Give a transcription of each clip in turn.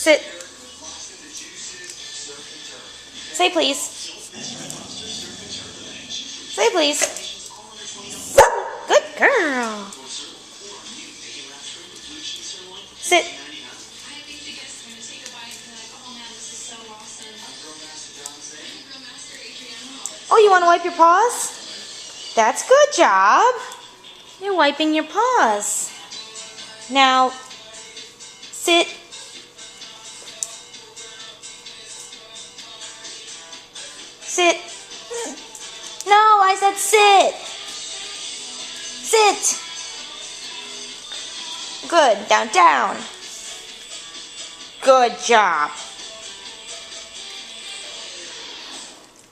Sit. Say please. Say please. Good girl. Sit. Oh, you want to wipe your paws? That's good job. You're wiping your paws. Now, sit. Sit. No, I said sit. Sit. Good. Down, down. Good job.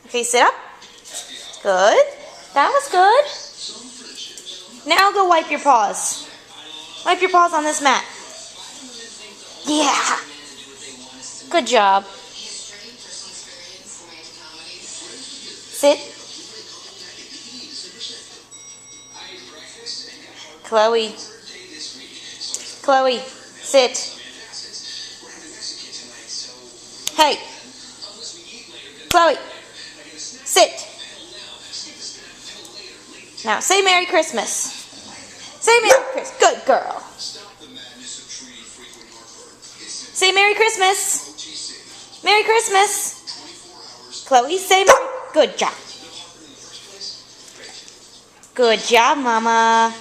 Okay, sit up. Good. That was good. Now go wipe your paws. Wipe your paws on this mat. Yeah. Good job. Sit. Chloe. Chloe, sit. Hey. Chloe, sit. Now say Merry Christmas. Say Merry Christmas. Good girl. Say Merry Christmas. Merry Christmas. Chloe, say Merry. Good job. Good job, Mama.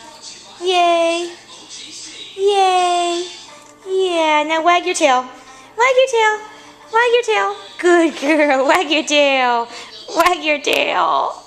Yay. Yay. Yeah, now wag your tail. Wag your tail. Wag your tail. Good girl. Wag your tail. Wag your tail.